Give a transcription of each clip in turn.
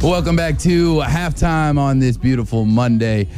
Welcome back to halftime on this beautiful Monday,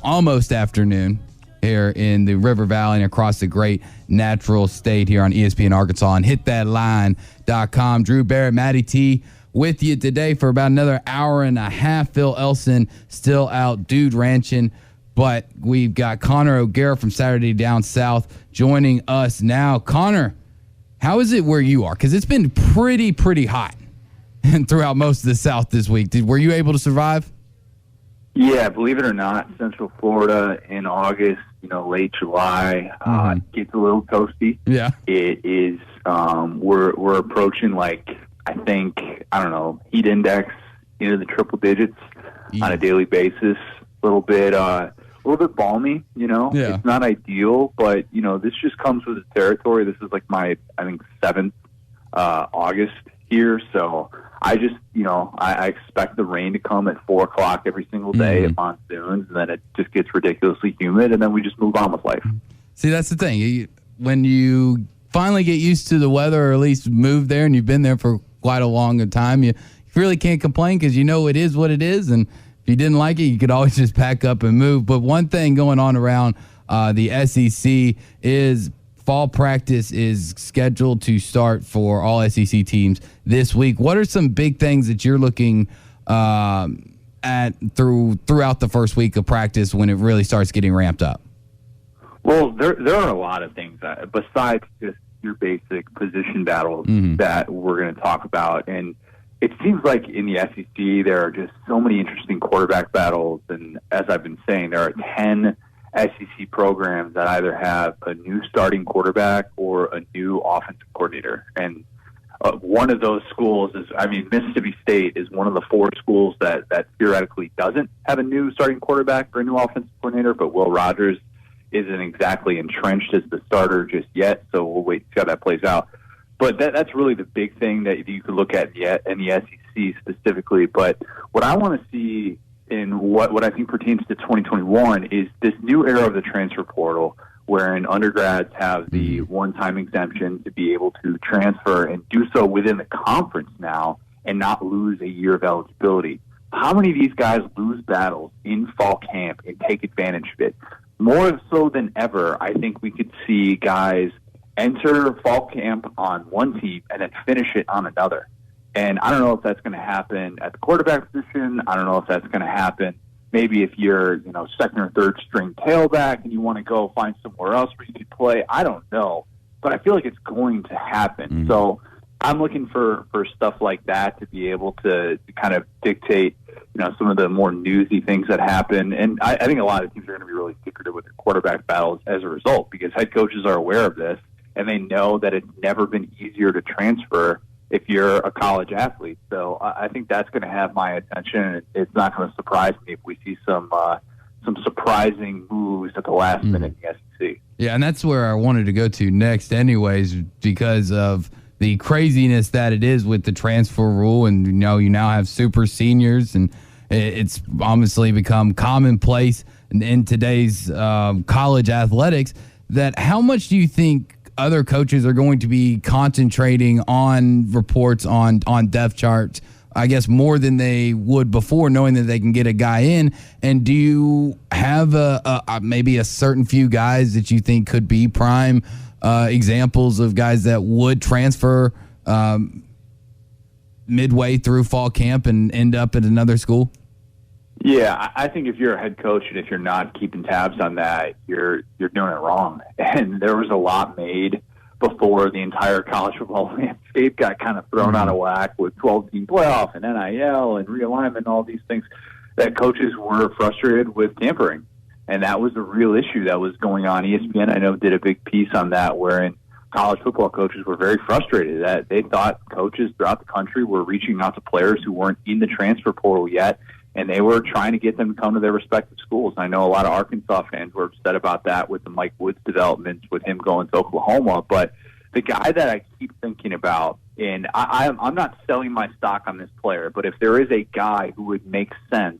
almost afternoon, here in the River Valley and across the great natural state here on ESPN Arkansas and hitthatline.com. Drew Barrett, Matty T with you today for about another hour and a half. Phil Elson still out dude ranching, but we've got Connor O'Gara from Saturday Down South joining us now. Connor, how is it where you are? Because it's been pretty hot and throughout most of the South this week. Were you able to survive? Yeah, believe it or not, Central Florida in August, late July, gets a little toasty. Yeah. It is, we're approaching heat index into the triple digits on a daily basis. A little bit balmy, Yeah. It's not ideal, but, this just comes with the territory. This is like my, 7th August here, so I just, I expect the rain to come at 4 o'clock every single day at monsoons, and then it just gets ridiculously humid, and then we just move on with life. See, that's the thing. When you finally get used to the weather, or at least move there, and you've been there for quite a long time, you really can't complain because it is what it is, and if you didn't like it, you could always just pack up and move. But one thing going on around the SEC is fall practice is scheduled to start for all SEC teams this week. What are some big things that you're looking at throughout the first week of practice when it really starts getting ramped up? Well, there are a lot of things besides just your basic position battles that we're going to talk about. And it seems like in the SEC there are just so many interesting quarterback battles. And as I've been saying, there are 10 SEC programs that either have a new starting quarterback or a new offensive coordinator. And one of those schools is, Mississippi State is one of the 4 schools that theoretically doesn't have a new starting quarterback or a new offensive coordinator, but Will Rogers isn't exactly entrenched as the starter just yet, so we'll wait to see how that plays out. But that's really the big thing that you could look at in the SEC specifically. But what I want to see in what I think pertains to 2021 is this new era of the transfer portal, wherein undergrads have the one-time exemption to be able to transfer and do so within the conference now and not lose a year of eligibility. How many of these guys lose battles in fall camp and take advantage of it? More so than ever, I think we could see guys enter fall camp on one team and then finish it on another. And I don't know if that's going to happen at the quarterback position. I don't know if that's going to happen maybe if you're, second or third string tailback and you want to go find somewhere else where you could play. I don't know. But I feel like it's going to happen. So I'm looking for stuff like that to be able to kind of dictate, some of the more newsy things that happen. And I think a lot of teams are going to be really secretive with their quarterback battles as a result, because head coaches are aware of this and they know that it's never been easier to transfer if you're a college athlete. So I think that's going to have my attention. It's not going to surprise me if we see some surprising moves at the last minute in the SEC. Yeah, and that's where I wanted to go to next anyways, because of the craziness that it is with the transfer rule. And, you now have super seniors, and it's obviously become commonplace in today's college athletics. That how much do you think other coaches are going to be concentrating on reports on depth charts, I guess, more than they would before, knowing that they can get a guy in? And do you have maybe a certain few guys that you think could be prime examples of guys that would transfer midway through fall camp and end up at another school? Yeah, I think if you're a head coach and if you're not keeping tabs on that, you're doing it wrong. And there was a lot made before the entire college football landscape got kind of thrown out of whack with 12-team playoff and NIL and realignment and all these things, that coaches were frustrated with tampering. And that was a real issue that was going on. ESPN, I know, did a big piece on that, wherein college football coaches were very frustrated that they thought coaches throughout the country were reaching out to players who weren't in the transfer portal yet, and they were trying to get them to come to their respective schools. I know a lot of Arkansas fans were upset about that with the Mike Woods developments with him going to Oklahoma. But the guy that I keep thinking about, and I'm not selling my stock on this player, but if there is a guy who would make sense,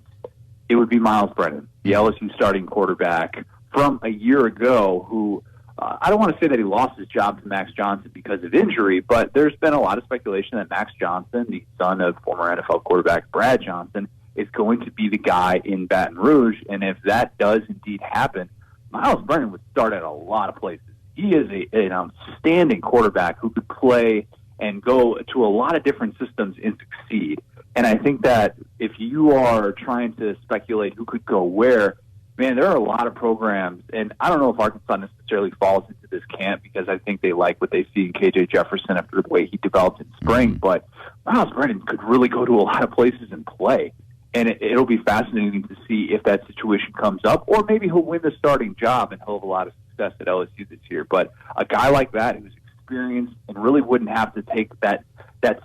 it would be Miles Brennan, the LSU starting quarterback from a year ago, who I don't want to say that he lost his job to Max Johnson because of injury, but there's been a lot of speculation that Max Johnson, the son of former NFL quarterback Brad Johnson, is going to be the guy in Baton Rouge. And if that does indeed happen, Myles Brennan would start at a lot of places. He is an outstanding quarterback who could play and go to a lot of different systems and succeed. And I think that if you are trying to speculate who could go where, man, there are a lot of programs, and I don't know if Arkansas necessarily falls into this camp because I think they like what they see in KJ Jefferson after the way he developed in spring, but Myles Brennan could really go to a lot of places and play. And it'll be fascinating to see if that situation comes up, or maybe he'll win the starting job and he'll have a lot of success at LSU this year. But a guy like that who's experienced and really wouldn't have to take that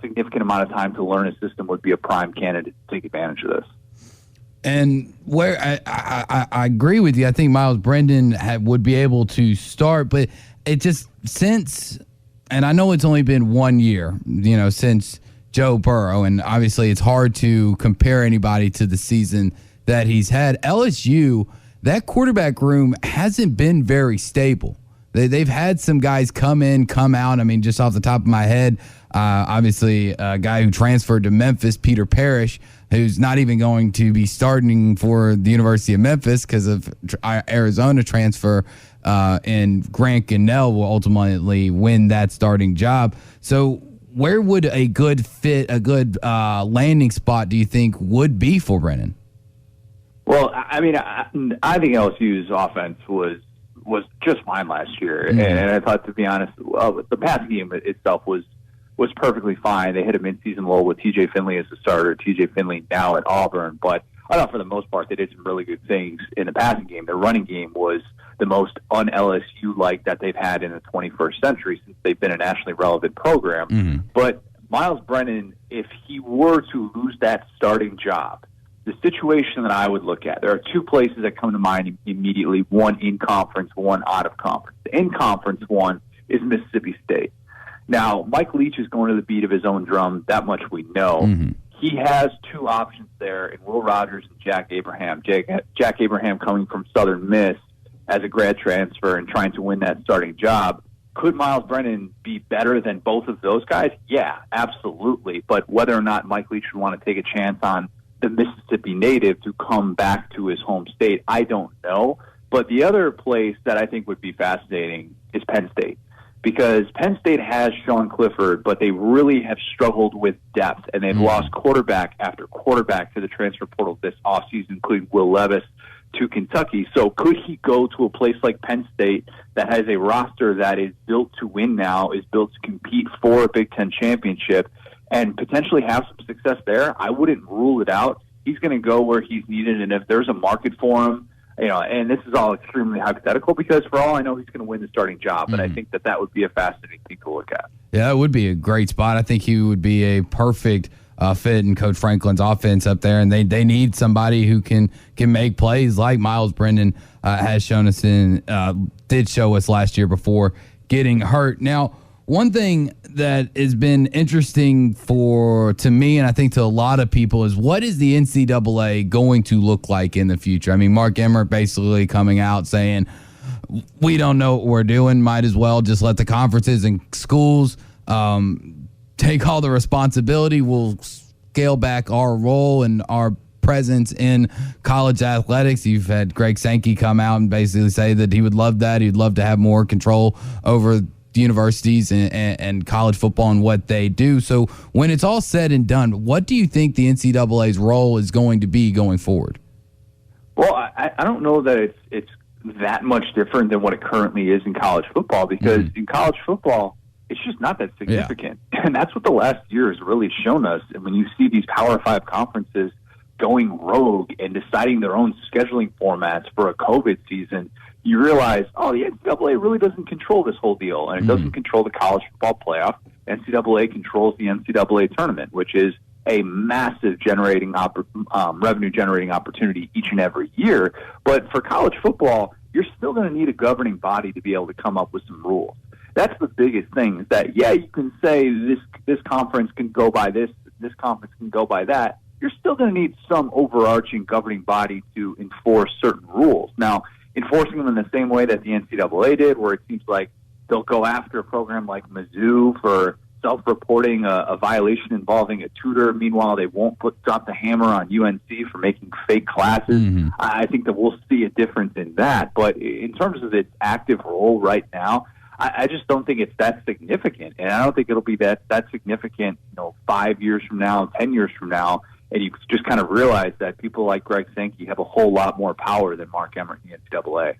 significant amount of time to learn a system would be a prime candidate to take advantage of this. And where I agree with you, I think Myles Brennan would be able to start, but it just and I know it's only been 1 year, since Joe Burrow, and obviously it's hard to compare anybody to the season that he's had. LSU, that quarterback room hasn't been very stable. They've had some guys come in, come out. I mean, just off the top of my head, obviously a guy who transferred to Memphis, Peter Parrish, who's not even going to be starting for the University of Memphis because of Arizona transfer, and Grant Gunnell will ultimately win that starting job. So where would a good fit, a good landing spot do you think would be for Brennan? Well, I mean, I think LSU's offense was just fine last year, and I thought, to be honest, the passing game itself was perfectly fine. They hit a mid-season low with TJ Finley as the starter. TJ Finley now at Auburn, but I thought for the most part they did some really good things in the passing game. Their running game was the most un-LSU-like that they've had in the 21st century since they've been a nationally relevant program. But Myles Brennan, if he were to lose that starting job, the situation that I would look at, there are two places that come to mind immediately, one in conference, one out of conference. The in conference one is Mississippi State. Now, Mike Leach is going to the beat of his own drum. That much we know. He has two options there in Will Rogers and Jack Abraham. Jack Abraham coming from Southern Miss as a grad transfer and trying to win that starting job. Could Myles Brennan be better than both of those guys? Yeah, absolutely. But whether or not Mike Leach would want to take a chance on the Mississippi native to come back to his home state, I don't know. But the other place that I think would be fascinating is Penn State, because Penn State has Sean Clifford, but they really have struggled with depth, and they've lost quarterback after quarterback to the transfer portal this offseason, including Will Levis to Kentucky. So could he go to a place like Penn State that has a roster that is built to win now, is built to compete for a Big Ten championship, and potentially have some success there? I wouldn't rule it out. He's going to go where he's needed, and if there's a market for him, and this is all extremely hypothetical because for all I know, he's going to win the starting job, but I think that would be a fascinating thing to look at. Yeah, it would be a great spot. I think he would be a perfect fit in Coach Franklin's offense up there, and they need somebody who can make plays like Myles Brennan has shown us did show us last year before getting hurt. Now, one thing that has been interesting to me, and I think to a lot of people, is what is the NCAA going to look like in the future? I mean, Mark Emmert basically coming out saying, we don't know what we're doing. Might as well just let the conferences and schools take all the responsibility. We'll scale back our role and our presence in college athletics. You've had Greg Sankey come out and basically say that he would love that. He'd love to have more control over universities and college football and what they do. So when it's all said and done, what do you think the NCAA's role is going to be going forward? Well, I don't know that it's that much different than what it currently is in college football, because in college football, it's just not that significant. Yeah. And that's what the last year has really shown us. And when you see these Power 5 conferences going rogue and deciding their own scheduling formats for a COVID season, you realize, the NCAA really doesn't control this whole deal, and it doesn't control the college football playoff. NCAA controls the NCAA tournament, which is a massive revenue-generating opportunity each and every year. But for college football, you're still going to need a governing body to be able to come up with some rules. That's the biggest thing, is that, you can say this conference can go by this conference can go by that. You're still going to need some overarching governing body to enforce certain rules. Now, enforcing them in the same way that the NCAA did, where it seems like they'll go after a program like Mizzou for self-reporting a violation involving a tutor. Meanwhile, they won't drop the hammer on UNC for making fake classes. Mm-hmm. I think that we'll see a difference in that. But in terms of its active role right now, I just don't think it's that significant. And I don't think it'll be that significant, 5 years from now, 10 years from now. And you just kind of realize that people like Greg Sankey have a whole lot more power than Mark Emmert in the NCAA.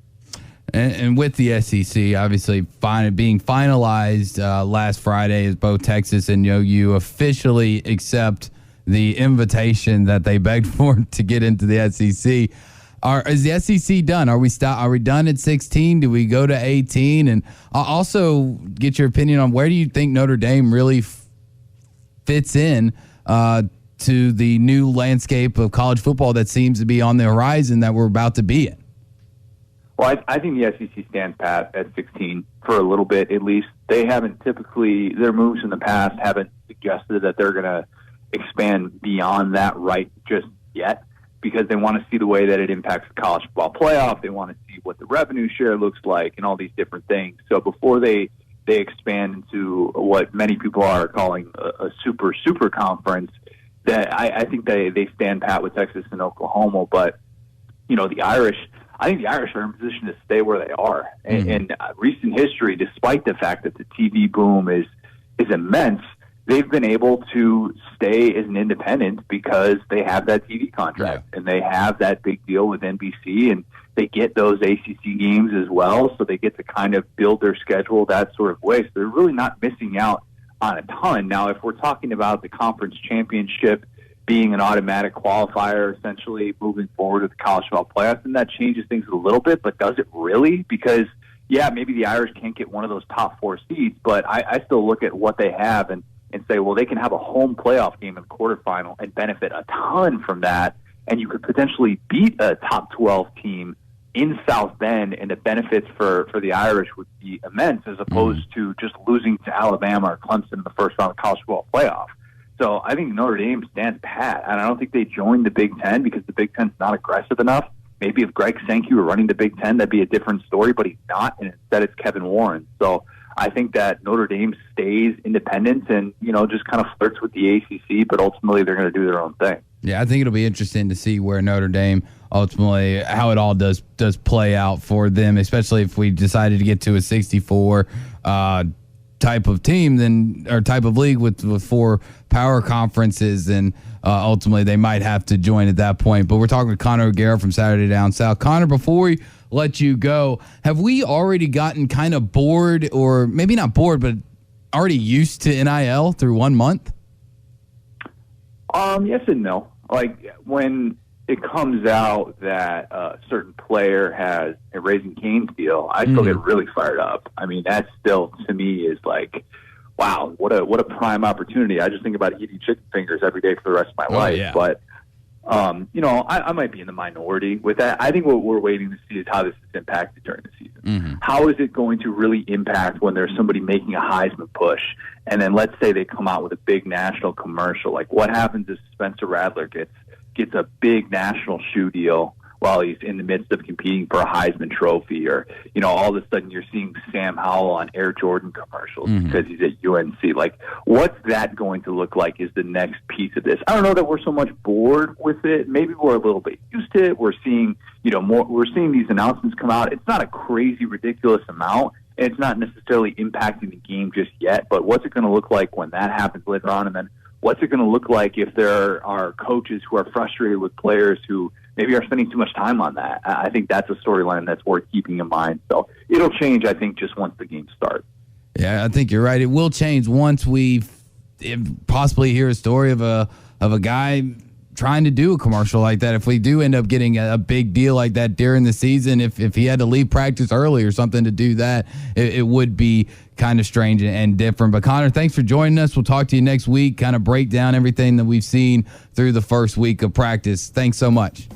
And with the SEC, obviously being finalized last Friday, as both Texas and OU officially accept the invitation that they begged for to get into the SEC. Is the SEC done? Are we done at 16? Do we go to 18? And I'll also get your opinion on where do you think Notre Dame really fits in to the new landscape of college football that seems to be on the horizon that we're about to be in? Well, I think the SEC stands pat at 16 for a little bit, at least. They haven't typically, their moves in the past haven't suggested that they're going to expand beyond that right just yet, because they want to see the way that it impacts the college football playoff. They want to see what the revenue share looks like and all these different things. So before they expand into what many people are calling a super conference, that I think they stand pat with Texas and Oklahoma. But, I think the Irish are in position to stay where they are. And recent history, despite the fact that the TV boom is immense, they've been able to stay as an independent because they have that TV contract and they have that big deal with NBC, and they get those ACC games as well. So they get to kind of build their schedule that sort of way. So they're really not missing out on a ton. Now, if we're talking about the conference championship being an automatic qualifier, essentially moving forward with the college football playoffs, and that changes things a little bit, but does it really? Because, maybe the Irish can't get one of those top 4 seeds, but I still look at what they have and say, well, they can have a home playoff game in the quarterfinal and benefit a ton from that, and you could potentially beat a top 12 team in South Bend, and the benefits for the Irish would be immense, as opposed to just losing to Alabama or Clemson in the first round of the college football playoff. So I think Notre Dame stands pat, and I don't think they joined the Big Ten because the Big Ten's not aggressive enough. Maybe if Greg Sankey were running the Big Ten, that'd be a different story, but he's not, and instead it's Kevin Warren. So I think that Notre Dame stays independent and, just kind of flirts with the ACC, but ultimately they're going to do their own thing. Yeah, I think it'll be interesting to see where Notre Dame ultimately, how it all does play out for them, especially if we decided to get to a 64 type of team, or type of league with 4 power conferences, and ultimately they might have to join at that point. But we're talking with Connor O'Gara from Saturday Down South. Connor, before we let you go, have we already gotten kind of bored, or maybe not bored, but already used to NIL through 1 month? Yes and no. Like, when it comes out that a certain player has a Raising Cane's deal, I still get really fired up. I mean, that still, to me, is like, wow, what a prime opportunity. I just think about eating chicken fingers every day for the rest of my life. Yeah. But, I might be in the minority with that. I think what we're waiting to see is how this is impacted during the season. Mm-hmm. How is it going to really impact when there's somebody making a Heisman push? And then let's say they come out with a big national commercial. Like, what happens if Spencer Rattler gets a big national shoe deal while he's in the midst of competing for a Heisman Trophy? Or, all of a sudden you're seeing Sam Howell on Air Jordan commercials because he's at UNC. Like, what's that going to look like is the next piece of this. I don't know that we're so much bored with it. Maybe we're a little bit used to it. We're seeing, more. We're seeing these announcements come out. It's not a crazy, ridiculous amount, and it's not necessarily impacting the game just yet. But what's it going to look like when that happens later on? And then what's it going to look like if there are coaches who are frustrated with players who maybe are spending too much time on that? I think that's a storyline that's worth keeping in mind. So it'll change, I think, just once the games start. Yeah, I think you're right. It will change once we possibly hear a story of a guy trying to do a commercial like that. If we do end up getting a big deal like that during the season, if he had to leave practice early or something to do that, it would be kind of strange and different. But Connor, thanks for joining us. We'll talk to you next week, kind of break down everything that we've seen through the first week of practice. Thanks so much.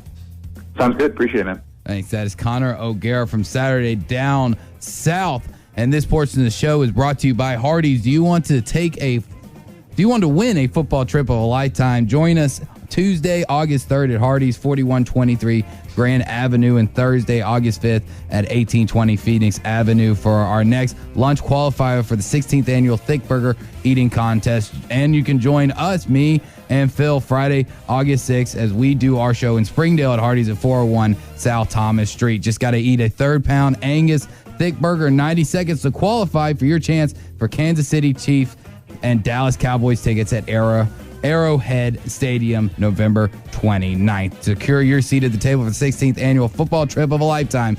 Sounds good. Appreciate it, man. Thanks. That is Connor O'Gara from Saturday Down South. And this portion of the show is brought to you by Hardee's. Do you want to win a football trip of a lifetime? Join us Tuesday, August 3rd at Hardee's, 4123 Grand Avenue, and Thursday, August 5th at 1820 Phoenix Avenue for our next lunch qualifier for the 16th annual Thick Burger Eating Contest. And you can join us, me and Phil, Friday, August 6th, as we do our show in Springdale at Hardee's at 401 South Thomas Street. Just got to eat a third-pound Angus Thick Burger in 90 seconds to qualify for your chance for Kansas City Chiefs and Dallas Cowboys tickets at Arrowhead Stadium, November 29th. Secure your seat at the table for the 16th annual football trip of a lifetime,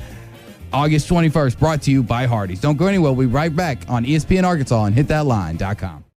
August 21st, brought to you by Hardee's. Don't go anywhere. We'll be right back on ESPN Arkansas and hitthatline.com.